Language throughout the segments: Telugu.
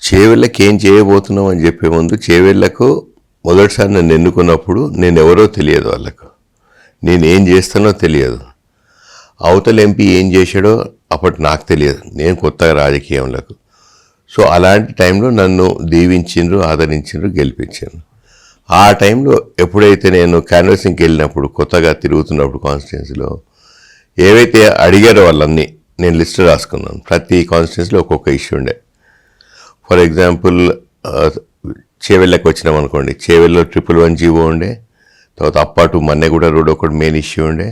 చేవెళ్ళకి ఏం చేయబోతున్నాం అని చెప్పే ముందు చేవెళ్ళకు మొదటిసారి నన్ను ఎన్నుకున్నప్పుడు నేను ఎవరో తెలియదు, వాళ్ళకు నేనేం చేస్తానో తెలియదు, అవతల ఎంపీ ఏం చేశాడో అప్పటి నాకు తెలియదు, నేను కొత్తగా రాజకీయంలోకి. సో అలాంటి టైంలో నన్ను దీవించిండ్రు, ఆదరించిండ్రు, గెలిపించారు. ఆ టైంలో ఎప్పుడైతే నేను క్యాన్వాసింగ్కి వెళ్ళినప్పుడు కొత్తగా తిరుగుతున్నప్పుడు కాన్స్టిట్యున్సీలో ఏవైతే అడిగారో వాళ్ళన్నీ నేను లిస్ట్ రాసుకున్నాను. ప్రతి కాన్స్టిట్యున్సీలో ఒక్కొక్క ఇష్యూ ఉండే. ఫర్ ఎగ్జాంపుల్ చేవెళ్ళకి వచ్చినాం అనుకోండి, చేవెళ్ళలో 111 జీవో ఉండే, తర్వాత అప్పాటు మన్నెగూడ రోడ్ ఒకటి మెయిన్ ఇష్యూ ఉండే,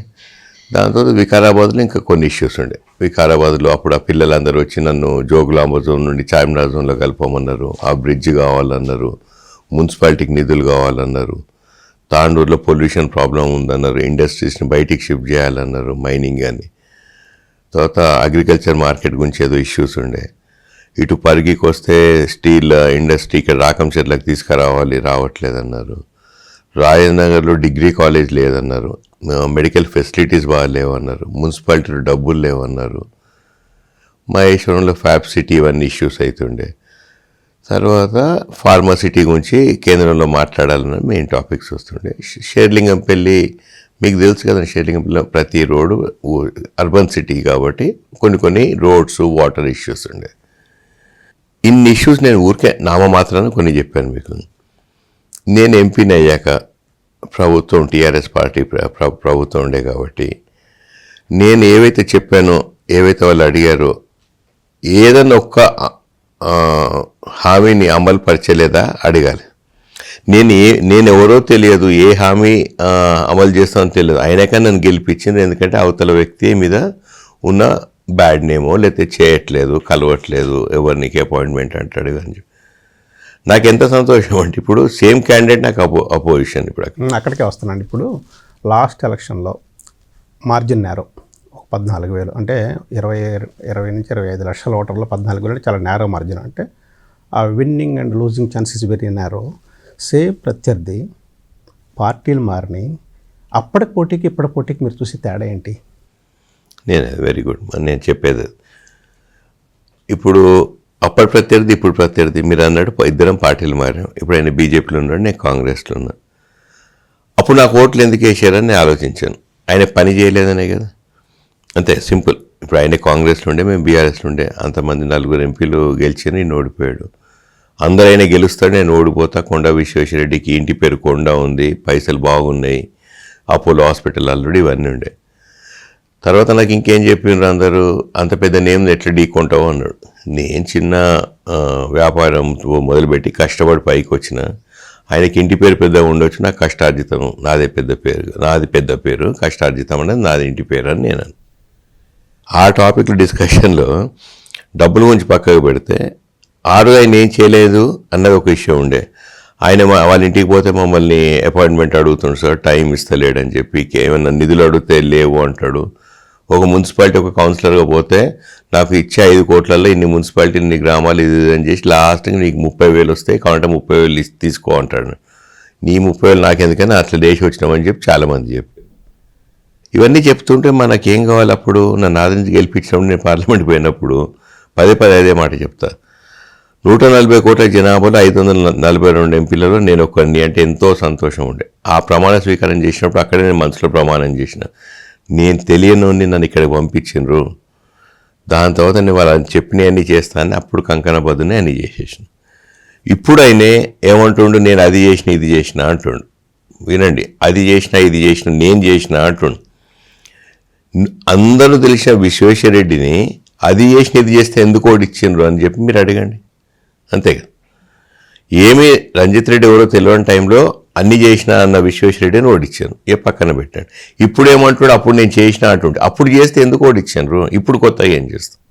దాని తర్వాత వికారాబాద్లో ఇంకా కొన్ని ఇష్యూస్ ఉండే. వికారాబాద్లో అప్పుడు ఆ పిల్లలందరూ వచ్చి నన్ను జోగులాంబ జోన్ నుండి చార్మినార్ జోన్లో కలపమన్నారు, ఆ బ్రిడ్జ్ కావాలన్నారు, మున్సిపాలిటీకి నిధులు కావాలన్నారు, తాండూరులో పొల్యూషన్ ప్రాబ్లం ఉందన్నారు, ఇండస్ట్రీస్ని బయటికి షిఫ్ట్ చేయాలన్నారు, మైనింగ్ అని, తర్వాత అగ్రికల్చర్ మార్కెట్ గురించి ఏదో ఇష్యూస్ ఉండే. ఇటు పరిగికి వస్తే స్టీల్ ఇండస్ట్రీ ఇక్కడ రాకంచెర్లకు తీసుకురావాలి, రావట్లేదన్నారు. రాజనగర్లో డిగ్రీ కాలేజ్ లేదన్నారు, మెడికల్ ఫెసిలిటీస్ బాగా లేవన్నారు, మున్సిపాలిటీలో డబ్బులు లేవన్నారు, మహేశ్వరంలో ఫ్యాబ్ సిటీ ఇవన్నీ ఇష్యూస్ అవుతుండే. తర్వాత ఫార్మసిటీ గురించి కేంద్రంలో మాట్లాడాలన్న మెయిన్ టాపిక్స్ వస్తుండే. షేర్లింగంపల్లి మీకు తెలుసు కదా, షేర్లింగంపల్లి ప్రతి రోడ్డు అర్బన్ సిటీ కాబట్టి కొన్ని రోడ్స్ వాటర్ ఇష్యూస్ ఉండే. ఇన్ని ఇష్యూస్ నేను ఊరికే నామమాత్రాన కొన్ని చెప్పాను మీకు. నేను ఎంపీని అయ్యాక ప్రభుత్వం టీఆర్ఎస్ పార్టీ ప్రభుత్వం ఉండే కాబట్టి నేను ఏవైతే చెప్పానో, ఏవైతే వాళ్ళు అడిగారో, ఏదన్నా ఒక్క హామీని అమలు పరచలేదా అడగాలి. నేను ఎవరో తెలియదు, ఏ హామీ అమలు చేస్తానో తెలియదు, అయినాక నన్ను గెలిపించింది. ఎందుకంటే అవతల వ్యక్తి మీద ఉన్న బ్యాడ్ నేమో, లేకపోతే చేయట్లేదు, కలవట్లేదు, ఎవరికి అపాయింట్మెంట్ అంటాడు అని చెప్పి నాకు ఎంత సంతోషం అంటే ఇప్పుడు సేమ్ క్యాండిడేట్ నాకు అపోజిషన్. ఇప్పుడు అక్కడికే వస్తున్నాను. ఇప్పుడు లాస్ట్ ఎలక్షన్లో మార్జిన్ నేరో 14,000 అంటే 20 నుంచి 25 లక్షల ఓటర్లో 14,000 అంటే చాలా నేరో మార్జిన్. అంటే ఆ winning and losing chances very narrow. Same ప్రత్యర్థి పార్టీలు మారినాయి, అప్పటి పోటీకి ఇప్పటి పోటీకి మీరు చూసి తేడా ఏంటి? నేను వెరీ గుడ్ నేను చెప్పేది. ఇప్పుడు అప్పటి ప్రత్యర్థి ఇప్పుడు ప్రత్యర్థి మీరు అన్నట్టు ఇద్దరం పార్టీలు మారాం. ఇప్పుడు ఆయన బీజేపీలో ఉన్నాడు, నేను కాంగ్రెస్లో ఉన్నాను. అప్పుడు నాకు ఓట్లు ఎందుకు వేసారని నేను ఆలోచించాను. ఆయన పని చేయలేదనే కదా, అంతే సింపుల్. ఇప్పుడు ఆయన కాంగ్రెస్లో ఉండే, మేము బీఆర్ఎస్లో ఉండే, అంతమంది 4 ఎంపీలు గెలిచి నేను ఓడిపోయాడు. అందరూ ఆయన గెలుస్తాడు, నేను ఓడిపోతా. కొండ విశ్వేశ్వరరెడ్డికి ఇంటి పేరు కొండ ఉంది, పైసలు బాగున్నాయి, అపోలో హాస్పిటల్ ఆల్రెడీ ఇవన్నీ ఉండే. తర్వాత నాకు ఇంకేం చెప్పిండ్రు అందరూ, అంత పెద్ద నేమ్ ఎట్లా ఢీకొంటావు అన్నాడు. నేను చిన్న వ్యాపారం మొదలుపెట్టి కష్టపడి పైకి వచ్చిన, ఆయనకి ఇంటి పేరు పెద్దగా ఉండొచ్చు, నాకు కష్టార్జితం నాది పెద్ద పేరు, కష్టార్జితం అనేది నాది ఇంటి పేరు అని నేను. ఆ టాపిక్లో డిస్కషన్లో డబ్బుల గురించి పక్కకు పెడితే ఆయన ఏం చేయలేదు అన్నది ఒక విషయం ఉండే. ఆయన వాళ్ళ ఇంటికి పోతే మమ్మల్ని అపాయింట్మెంట్ అడుగుతుండు సార్, టైం ఇస్తలేడని చెప్పి, ఏమన్నా నిధులు అడిగితే లేవు అంటాడు. ఒక మున్సిపాలిటీ ఒక కౌన్సిలర్గా పోతే నాకు ఇచ్చే 5 కోట్లలో ఇన్ని మున్సిపాలిటీ ఇన్ని గ్రామాలు ఇది అని చేసి లాస్ట్కి నీకు 30,000 వస్తాయి, కాబట్టి 30,000 తీసుకో అంటాడు. నీ 30,000 నాకెందుకని అట్లా దేశం వచ్చినామని చెప్పి చాలామంది చెప్పి ఇవన్నీ చెప్తుంటే మనకేం కావాలి? అప్పుడు నన్ను ఆదరించి గెలిపించినప్పుడు నేను పార్లమెంట్ పోయినప్పుడు పదే అదే మాట చెప్తా. 140 కోట్ల జనాభాలో 542 ఎంపీలలో నేను ఒకరిని అంటే ఎంతో సంతోషం ఉండే. ఆ ప్రమాణ స్వీకారం చేసినప్పుడు అక్కడే నేను మనసులో ప్రమాణం చేసిన, నేను తెలియని నన్ను ఇక్కడికి పంపించిండ్రు, దాని తర్వాత నేను వాళ్ళని చెప్పినవన్నీ చేస్తానని అప్పుడు కంకణబద్దునే అన్నీ చేసేసిన. ఇప్పుడు ఆయనే ఏమంటుండు, నేను అది చేసిన ఇది చేసిన అంటుండు. వినండి, అది చేసిన ఇది చేసిన నేను చేసిన అంటుండు. అందరూ తెలిసిన విశ్వేశ్వరరెడ్డిని అది చేసిన ఇది చేస్తే ఎందుకు ఓడిచ్చిండ్రు అని చెప్పి మీరు అడగండి. అంతేగా, ఏమీ రంజిత్ రెడ్డి ఎవరో తెలియని టైంలో అన్ని చేసిన అన్న విశ్వేశ్వరరెడ్డిని ఓడిచ్చాను, ఏ పక్కన పెట్టాను. ఇప్పుడు ఏమంటాడు, అప్పుడు నేను చేసిన అంటుంటే, అప్పుడు చేస్తే ఎందుకు ఓడిచ్చాను, ఇప్పుడు కొత్తగా ఏం చేస్తాను.